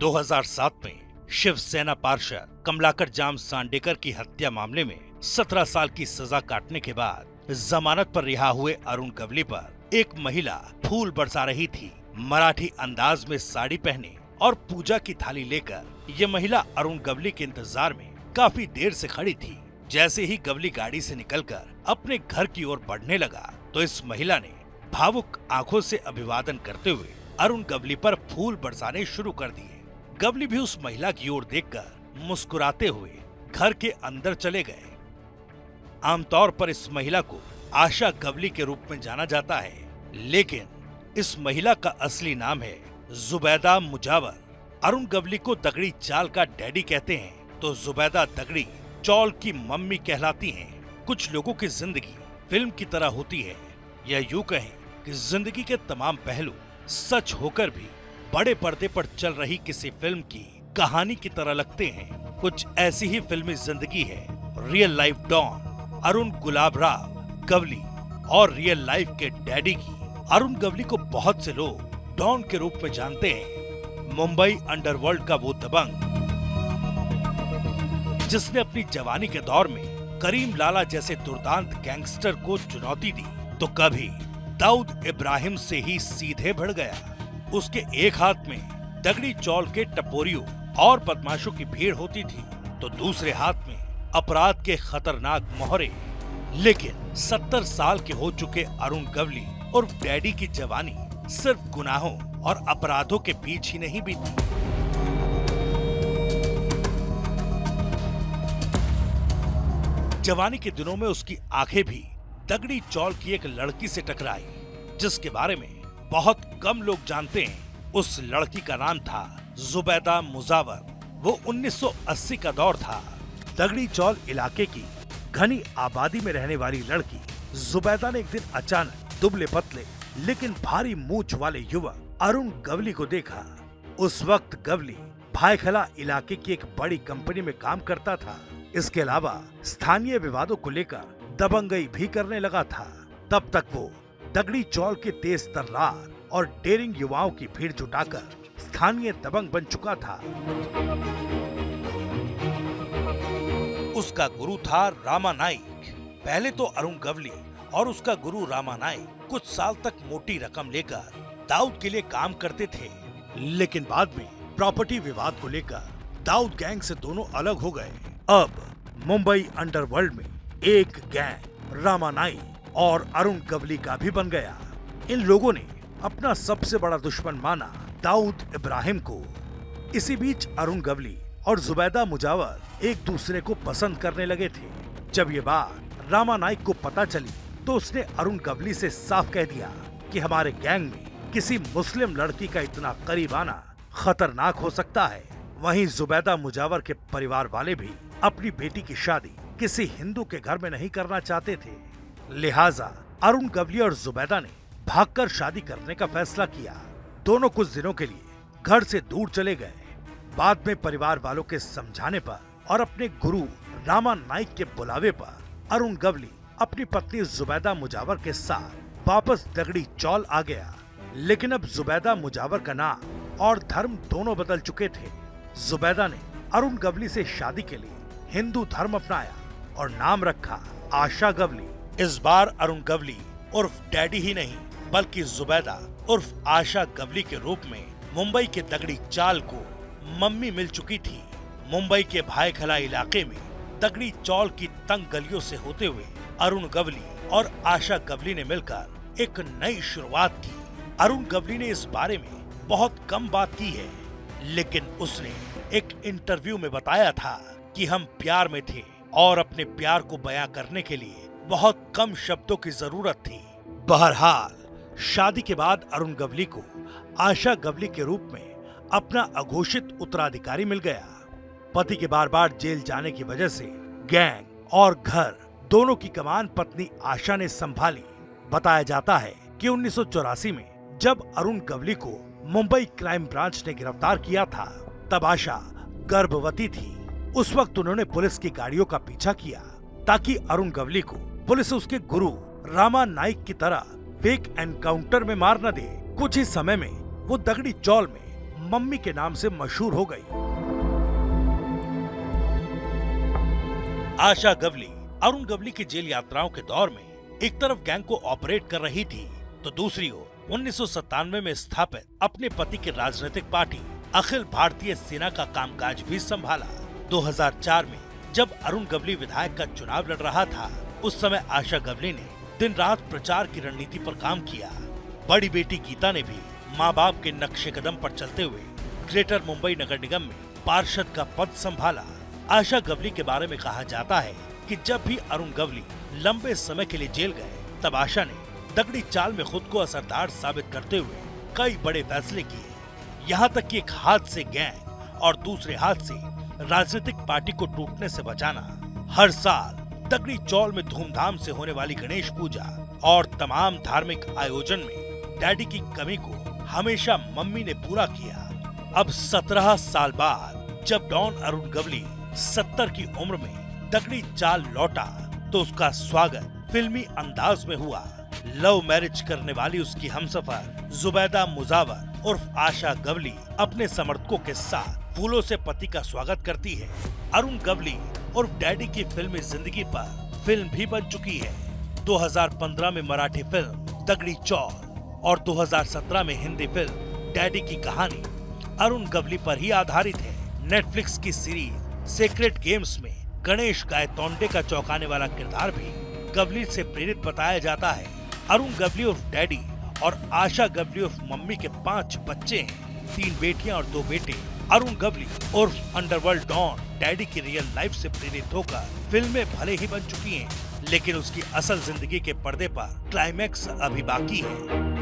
2007 में शिवसेना पार्षद कमलाकर जाम सांडेकर की हत्या मामले में 17 साल की सजा काटने के बाद जमानत पर रिहा हुए अरुण गवली पर एक महिला फूल बरसा रही थी। मराठी अंदाज में साड़ी पहने और पूजा की थाली लेकर ये महिला अरुण गवली के इंतजार में काफी देर से खड़ी थी। जैसे ही गवली गाड़ी से निकलकर अपने घर की ओर बढ़ने लगा तो इस महिला ने भावुक आंखों से अभिवादन करते हुए अरुण गवली पर फूल बरसाने शुरू कर दिए। गवली भी उस महिला की ओर देखकर मुस्कुराते हुए घर के अंदर चले गए। आमतौर पर इस महिला को आशा गवली के रूप में जाना जाता है, लेकिन इस महिला का असली नाम है जुबैदा मुजावर। अरुण गवली को दगड़ी चाल का डैडी कहते हैं तो जुबैदा दगड़ी चौल की मम्मी कहलाती हैं। कुछ लोगों की जिंदगी फिल्म की तरह होती है, या यूं कहें कि जिंदगी के तमाम पहलू सच होकर भी बड़े पर्दे पर चल रही किसी फिल्म की कहानी की तरह लगते हैं। कुछ ऐसी ही फिल्मी जिंदगी है real life don Arun Gulabrao Gawli और रियल लाइफ के डैडी की। अरुण गवली को बहुत से लोग डॉन के रूप में जानते हैं। मुंबई अंडरवर्ल्ड का वो दबंग जिसने अपनी जवानी के दौर में करीम लाला जैसे दुर्दांत गैंगस्टर को चुनौती दी तो कभी दाऊद इब्राहिम से ही सीधे भिड़ गया। उसके एक हाथ में दगड़ी चौल के टपोरियों और बदमाशों की भीड़ होती थी तो दूसरे हाथ में अपराध के खतरनाक मोहरे। लेकिन 70 साल के हो चुके अरुण गवली और डैडी की जवानी सिर्फ गुनाहों और अपराधों के बीच ही नहीं बीती। जवानी के दिनों में उसकी आंखें भी दगड़ी चौल की एक लड़की से टकराई जिसके बारे में बहुत कम लोग जानते हैं। उस लड़की का नाम था जुबैदा मुजावर। वो 1980 का दौर था। दगड़ी चौल इलाके की घनी आबादी में रहने वाली लड़की जुबैदा ने एक दिन अचानक दुबले पतले लेकिन भारी मूंछ वाले युवक अरुण गवली को देखा। उस वक्त गवली भायखला इलाके की एक बड़ी कंपनी में काम करता था। इसके अलावा स्थानीय विवादों को लेकर दबंगई भी करने लगा था। तब तक वो दगड़ी चौल के तेज तर्रार और डेरिंग युवाओं की भीड़ जुटाकर स्थानीय दबंग बन चुका था। उसका गुरु था रामा नाइक। पहले तो अरुण गवली और उसका गुरु रामा नाइक कुछ साल तक मोटी रकम लेकर दाऊद के लिए काम करते थे, लेकिन बाद में प्रॉपर्टी विवाद को लेकर दाऊद गैंग से दोनों अलग हो गए। अब मुंबई अंडरवर्ल्ड में एक गैंग रामा नाइक और अरुण गवली का भी बन गया। इन लोगों ने अपना सबसे बड़ा दुश्मन माना दाऊद इब्राहिम को। इसी बीच अरुण गवली और जुबैदा मुजावर एक दूसरे को पसंद करने लगे थे। जब ये बात रामा नाइक को पता चली तो उसने अरुण गवली से साफ कह दिया कि हमारे गैंग में किसी मुस्लिम लड़की का इतना करीब आना खतरनाक हो सकता है। वहीं जुबैदा मुजावर के परिवार वाले भी अपनी बेटी की शादी किसी हिंदू के घर में नहीं करना चाहते थे। लिहाजा अरुण गवली और जुबैदा ने भागकर शादी करने का फैसला किया। दोनों कुछ दिनों के लिए घर से दूर चले गए। बाद में परिवार वालों के समझाने पर और अपने गुरु रामा नाइक के बुलावे पर अरुण गवली अपनी पत्नी जुबैदा मुजावर के साथ वापस दगड़ी चौल आ गया। लेकिन अब जुबैदा मुजावर का नाम और धर्म दोनों बदल चुके थे। जुबैदा ने अरुण गवली से शादी के लिए हिंदू धर्म अपनाया और नाम रखा आशा गवली। इस बार अरुण गवली उर्फ डैडी ही नहीं बल्कि जुबैदा उर्फ आशा गवली के रूप में मुंबई के दगड़ी चाल को मम्मी मिल चुकी थी। मुंबई के भायखला इलाके में दगड़ी चौल की तंग गलियों से होते हुए अरुण गवली और आशा गवली ने मिलकर एक नई शुरुआत की। अरुण गवली ने इस बारे में बहुत कम बात की है, लेकिन उसने एक इंटरव्यू में बताया था कि हम प्यार में थे और अपने प्यार को बयां करने के लिए बहुत कम शब्दों की जरूरत थी। बहरहाल शादी के बाद अरुण गवली को आशा गवली के रूप में अपना अघोषित उत्तराधिकारी मिल गया। पति के बार बार जेल जाने की वजह से गैंग और घर दोनों की कमान पत्नी आशा ने संभाली। बताया जाता है कि 1984 में जब अरुण गवली को मुंबई क्राइम ब्रांच ने गिरफ्तार किया था तब आशा गर्भवती थी। उस वक्त उन्होंने पुलिस की गाड़ियों का पीछा किया ताकि अरुण गवली को पुलिस उसके गुरु रामा नाइक की तरह फेक एनकाउंटर में मार न दे। कुछ ही समय में वो दगड़ी चौल में मम्मी के नाम से मशहूर हो गई। आशा गवली अरुण गवली की जेल यात्राओं के दौर में एक तरफ गैंग को ऑपरेट कर रही थी, तो दूसरी ओर 1997 में स्थापित अपने पति की राजनीतिक पार्टी अखिल भारतीय सेना का कामकाज भी संभाला। 2004 में जब अरुण गवली विधायक का चुनाव लड़ रहा था, उस समय आशा गवली ने दिन रात प्रचार की रणनीति पर काम किया। बड़ी बेटी गीता ने भी माँ बाप के नक्शे कदम पर चलते हुए ग्रेटर मुंबई नगर निगम में पार्षद का पद संभाला। आशा गवली के बारे में कहा जाता है कि जब भी अरुण गवली लंबे समय के लिए जेल गए, तब आशा ने तगड़ी चाल में खुद को असरदार साबित करते हुए कई बड़े फैसले किए। यहाँ तक कि एक हाथ से गैंग और दूसरे हाथ से राजनीतिक पार्टी को टूटने से बचाना। हर साल तगड़ी चौल में धूमधाम से होने वाली गणेश पूजा और तमाम धार्मिक आयोजन में डैडी की कमी को हमेशा मम्मी ने पूरा किया। अब 17 साल बाद जब डॉन अरुण गवली 70 की उम्र में तगड़ी चाल लौटा, तो उसका स्वागत फिल्मी अंदाज में हुआ। लव मैरिज करने वाली उसकी हमसफर जुबैदा मुजावर उर्फ आशा गवली अपने समर्थकों के साथ फूलों से पति का स्वागत करती है। अरुण गवली उर्फ डैडी की फिल्मी जिंदगी पर फिल्म भी बन चुकी है। 2015 में मराठी फिल्म तगड़ी चौल और 2017 में हिंदी फिल्म डैडी की कहानी अरुण गवली पर ही आधारित है। नेटफ्लिक्स की सीरीज सीक्रेट गेम्स में गणेश गायतोंडे का चौंकाने वाला किरदार भी गवली से प्रेरित बताया जाता है। अरुण गवली उर्फ डैडी और आशा गवली उर्फ मम्मी के 5 बच्चे हैं, 3 बेटियां और 2 बेटे। अरुण गवली उर्फ अंडरवर्ल्ड डॉन डैडी की रियल लाइफ से प्रेरित होकर फिल्में भले ही बन चुकी हैं, लेकिन उसकी असल जिंदगी के पर्दे पर क्लाइमैक्स अभी बाकी है।